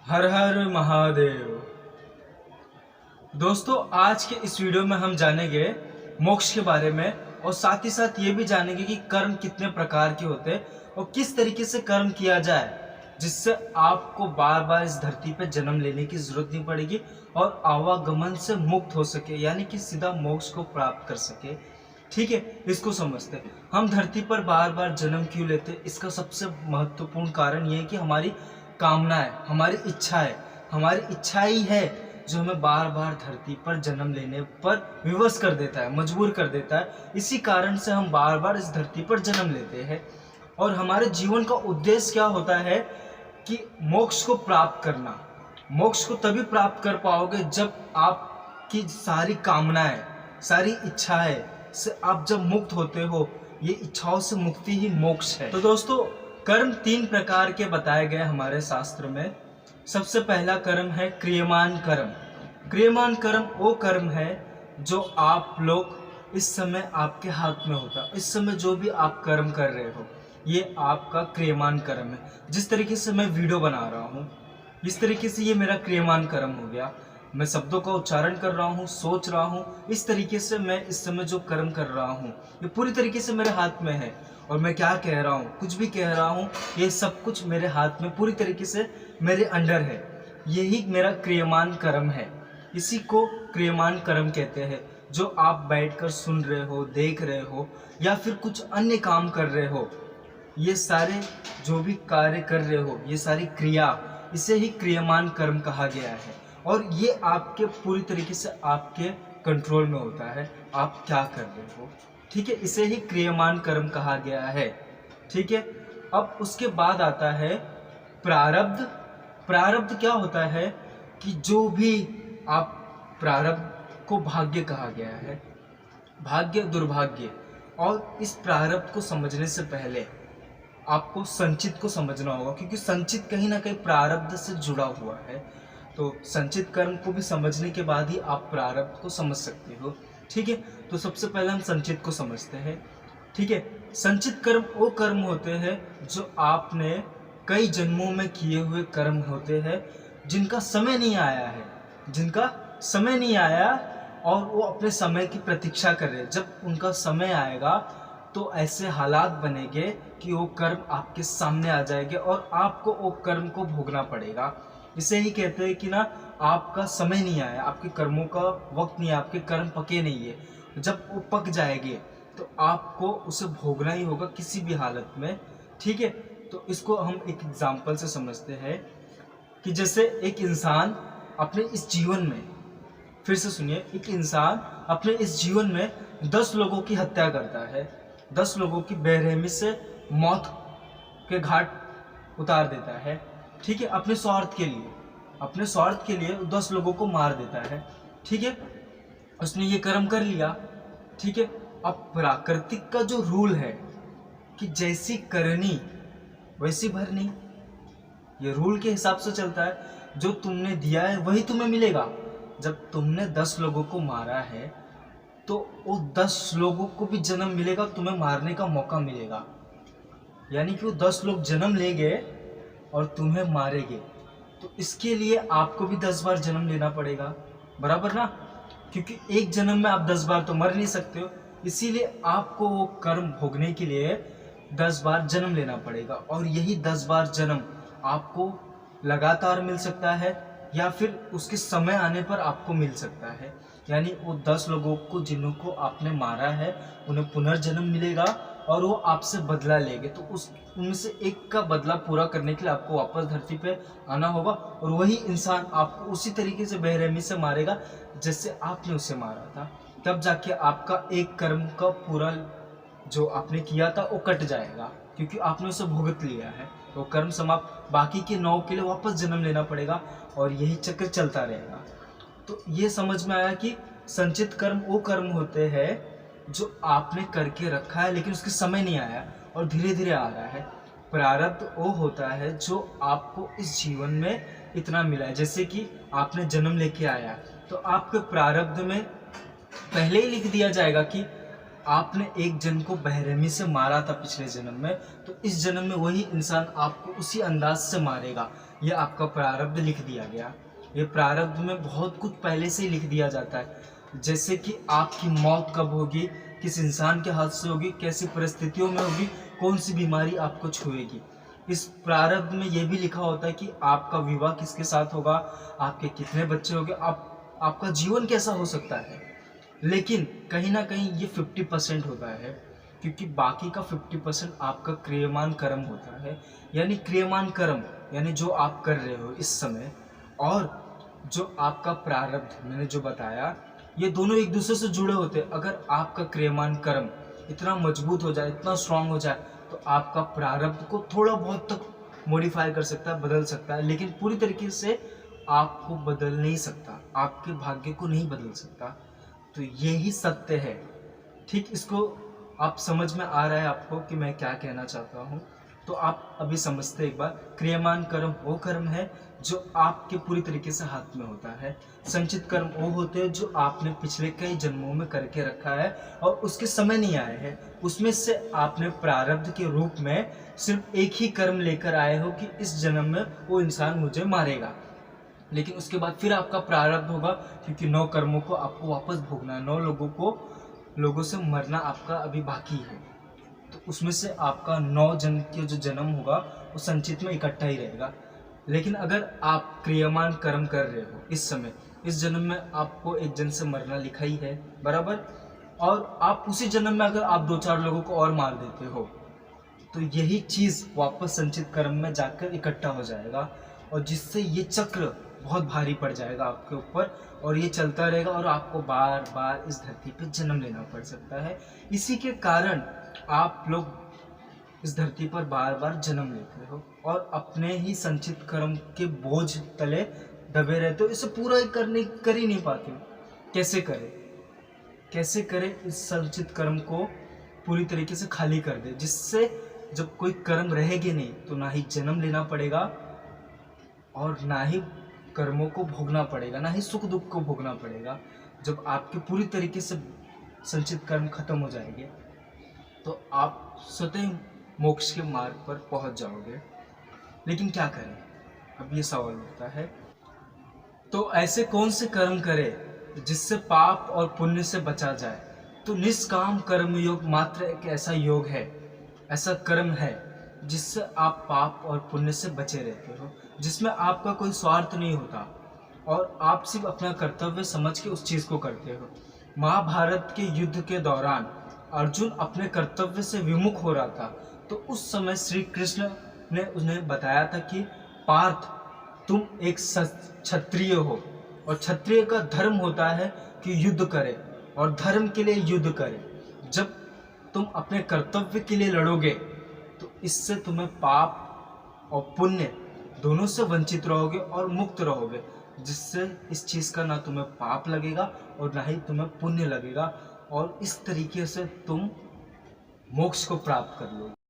हर हर महादेव। दोस्तों, आज के इस वीडियो में हम जानेंगे मोक्ष के बारे में और साथ ही साथ ये भी जानेंगे कि कर्म कितने प्रकार के होते हैं और किस तरीके से कर्म किया जाए जिससे आपको बार बार इस धरती पर जन्म लेने की जरूरत नहीं पड़ेगी और आवागमन से मुक्त हो सके, यानी कि सीधा मोक्ष को प्राप्त कर सके। ठीक है, इसको समझते हैं। हम धरती पर बार बार जन्म क्यों लेते हैं? इसका सबसे महत्वपूर्ण कारण ये है कि हमारी कामना है, हमारी इच्छा है। हमारी इच्छा ही है जो हमें बार बार धरती पर जन्म लेने पर विवश कर देता है, मजबूर कर देता है। इसी कारण से हम बार बार इस धरती पर जन्म लेते हैं और हमारे जीवन का उद्देश्य क्या होता है कि मोक्ष को प्राप्त करना। मोक्ष को तभी प्राप्त कर पाओगे जब आपकी सारी कामनाएं, सारी इच्छाएं से आप जब मुक्त होते हो। ये इच्छाओं से मुक्ति ही मोक्ष है। तो दोस्तों, कर्म 3 प्रकार के बताए गए हमारे शास्त्र में। सबसे पहला कर्म है क्रियमान कर्म। क्रियमान कर्म वो कर्म है जो आप लोग इस समय आपके हाथ में होता। इस समय जो भी आप कर्म कर रहे हो ये आपका क्रियमान कर्म है। जिस तरीके से मैं वीडियो बना रहा हूँ, इस तरीके से ये मेरा क्रियमान कर्म हो गया। मैं शब्दों का उच्चारण कर रहा हूँ, सोच रहा हूँ, इस तरीके से मैं इस समय जो कर्म कर रहा हूँ ये पूरी तरीके से मेरे हाथ में है। और मैं क्या कह रहा हूँ, कुछ भी कह रहा हूँ, ये सब कुछ मेरे हाथ में पूरी तरीके से मेरे अंडर है। यही मेरा क्रियमान कर्म है। इसी को क्रियमान कर्म कहते हैं। जो आप बैठकर सुन रहे हो, देख रहे हो या फिर कुछ अन्य काम कर रहे हो, ये सारे जो भी कार्य कर रहे हो, ये सारी क्रिया, इसे ही क्रियमान कर्म कहा गया है। और ये आपके पूरी तरीके से आपके कंट्रोल में होता है, आप क्या कर रहे हो। ठीक है, इसे ही क्रियमान कर्म कहा गया है। ठीक है, अब उसके बाद आता है प्रारब्ध। प्रारब्ध क्या होता है कि जो भी आप, प्रारब्ध को भाग्य कहा गया है, भाग्य दुर्भाग्य। और इस प्रारब्ध को समझने से पहले आपको संचित को समझना होगा, क्योंकि संचित कहीं ना कहीं प्रारब्ध से जुड़ा हुआ है। तो संचित कर्म को भी समझने के बाद ही आप प्रारब्ध को समझ सकते हो। ठीक है, तो सबसे पहले हम संचित को समझते हैं। ठीक है, संचित कर्म वो कर्म होते हैं जो आपने कई जन्मों में किए हुए कर्म होते हैं, जिनका समय नहीं आया है, जिनका समय नहीं आया और वो अपने समय की प्रतीक्षा कर रहे हैं। जब उनका समय आएगा तो ऐसे हालात बनेंगे कि वो कर्म आपके सामने आ जाएंगे और आपको वो कर्म को भोगना पड़ेगा। इसे ही कहते हैं कि ना, आपका समय नहीं आया, आपके कर्मों का वक्त नहीं है, आपके कर्म पके नहीं है। जब वो पक जाएंगे तो आपको उसे भोगना ही होगा किसी भी हालत में। ठीक है, तो इसको हम एक एग्जाम्पल से समझते हैं कि जैसे एक इंसान अपने इस जीवन में, फिर से सुनिए, एक इंसान अपने इस जीवन में 10 लोगों की हत्या करता है, 10 लोगों की बेरहमी से मौत के घाट उतार देता है। ठीक है, अपने स्वार्थ के लिए, अपने स्वार्थ के लिए 10 लोगों को मार देता है। ठीक है, उसने ये कर्म कर लिया। ठीक है, अब प्राकृतिक का जो रूल है कि जैसी करनी वैसी भरनी, ये रूल के हिसाब से चलता है। जो तुमने दिया है वही तुम्हें मिलेगा। जब तुमने 10 लोगों को मारा है तो वो 10 लोगों को भी जन्म मिलेगा, तुम्हें मारने का मौका मिलेगा। यानी कि वो 10 लोग जन्म लेंगे और तुम्हें मारेंगे। तो इसके लिए आपको भी 10 बार जन्म लेना पड़ेगा, बराबर ना? क्योंकि एक जन्म में आप 10 बार तो मर नहीं सकते हो, इसीलिए आपको वो कर्म भोगने के लिए 10 बार जन्म लेना पड़ेगा। और यही 10 बार जन्म आपको लगातार मिल सकता है या फिर उसके समय आने पर आपको मिल सकता है। यानी वो 10 लोगों को जिनको आपने मारा है उन्हें पुनर्जन्म मिलेगा और वो आपसे बदला लेंगे। तो उस उनमें से एक का बदला पूरा करने के लिए आपको वापस धरती पे आना होगा और वही इंसान आपको उसी तरीके से बेरहमी से मारेगा जैसे आपने उसे मारा था। तब जाके आपका एक कर्म का पूरा जो आपने किया था वो कट जाएगा, क्योंकि आपने उसे भुगत लिया है। तो कर्म समाप्त, बाकी के 9 के लिए वापस जन्म लेना पड़ेगा और यही चक्र चलता रहेगा। तो ये समझ में आया कि संचित कर्म वो कर्म होते हैं जो आपने करके रखा है लेकिन उसके समय नहीं आया और धीरे धीरे आ रहा है। प्रारब्ध वो होता है जो आपको इस जीवन में इतना मिला है। जैसे कि आपने जन्म लेके आया तो आपके प्रारब्ध में पहले ही लिख दिया जाएगा कि आपने एक जन को बेरहमी से मारा था पिछले जन्म में, तो इस जन्म में वही इंसान आपको उसी अंदाज से मारेगा। ये आपका प्रारब्ध लिख दिया गया। ये प्रारब्ध में बहुत कुछ पहले से ही लिख दिया जाता है, जैसे कि आपकी मौत कब होगी, किस इंसान के हाथ से होगी, कैसी परिस्थितियों में होगी, कौन सी बीमारी आपको छुएगी। इस प्रारब्ध में ये भी लिखा होता है कि आपका विवाह किसके साथ होगा, आपके कितने बच्चे होंगे, आपका जीवन कैसा हो सकता है। लेकिन कहीं ना कहीं ये 50% होता है, क्योंकि बाकी का 50% आपका क्रियमान कर्म होता है। यानी क्रियमान कर्म यानी जो आप कर रहे हो इस समय, और जो आपका प्रारब्ध मैंने जो बताया, ये दोनों एक दूसरे से जुड़े होते हैं। अगर आपका क्रियमान कर्म इतना मजबूत हो जाए, इतना स्ट्रांग हो जाए, तो आपका प्रारब्ध को थोड़ा बहुत तक मॉडिफाई कर सकता है, बदल सकता है, लेकिन पूरी तरीके से आपको बदल नहीं सकता, आपके भाग्य को नहीं बदल सकता। तो यही सत्य है। ठीक, इसको आप समझ में आ रहा है आपको कि मैं क्या कहना चाहता हूँ? तो आप अभी समझते एक बार, क्रियमान कर्म वो कर्म है जो आपके पूरी तरीके से हाथ में होता है। संचित कर्म वो होते हैं जो आपने पिछले कई जन्मों में करके रखा है और उसके समय नहीं आए हैं। उसमें से आपने प्रारब्ध के रूप में सिर्फ एक ही कर्म लेकर आए हो कि इस जन्म में वो इंसान मुझे मारेगा, लेकिन उसके बाद फिर आपका प्रारब्ध होगा, क्योंकि 9 कर्मों को आपको वापस भोगना है, 9 लोगों से मरना आपका अभी बाकी है। तो उसमें से आपका 9 जन्म के जो जन्म होगा वो संचित में इकट्ठा ही रहेगा। लेकिन अगर आप क्रियमान कर्म कर रहे हो इस समय, इस जन्म में आपको एक जन से मरना लिखा ही है, बराबर, और आप उसी जन्म में अगर आप 2-4 लोगों को और मार देते हो, तो यही चीज़ वापस संचित कर्म में जाकर इकट्ठा हो जाएगा, और जिससे ये चक्र बहुत भारी पड़ जाएगा आपके ऊपर, और ये चलता रहेगा और आपको बार बार इस धरती पे जन्म लेना पड़ सकता है। इसी के कारण आप लोग इस धरती पर बार बार जन्म लेते हो और अपने ही संचित कर्म के बोझ तले दबे रहते हो। इसे पूरा कर ही नहीं पाते हो। कैसे करें इस संचित कर्म को पूरी तरीके से खाली कर दे, जिससे जब कोई कर्म रहेगी नहीं तो ना ही जन्म लेना पड़ेगा और ना ही कर्मों को भोगना पड़ेगा, ना ही सुख दुख को भोगना पड़ेगा। जब आपके पूरी तरीके से संचित कर्म खत्म हो जाएंगे तो आप स्वतः मोक्ष के मार्ग पर पहुंच जाओगे। लेकिन क्या करें, अब ये सवाल उठता है। तो ऐसे कौन से कर्म करें जिससे पाप और पुण्य से बचा जाए? तो निष्काम कर्म योग मात्र एक ऐसा योग है, ऐसा कर्म है जिससे आप पाप और पुण्य से बचे रहते हो, जिसमें आपका कोई स्वार्थ नहीं होता और आप सिर्फ अपना कर्तव्य समझ के उस चीज़ को करते हो। महाभारत के युद्ध के दौरान अर्जुन अपने कर्तव्य से विमुख हो रहा था, तो उस समय श्री कृष्ण ने उन्हें बताया था कि पार्थ, तुम एक क्षत्रिय हो और क्षत्रिय का धर्म होता है कि युद्ध करे और धर्म के लिए युद्ध करे। जब तुम अपने कर्तव्य के लिए लड़ोगे तो इससे तुम्हें पाप और पुण्य दोनों से वंचित रहोगे और मुक्त रहोगे, जिससे इस चीज़ का ना तुम्हें पाप लगेगा और ना ही तुम्हें पुण्य लगेगा, और इस तरीके से तुम मोक्ष को प्राप्त कर लोगे।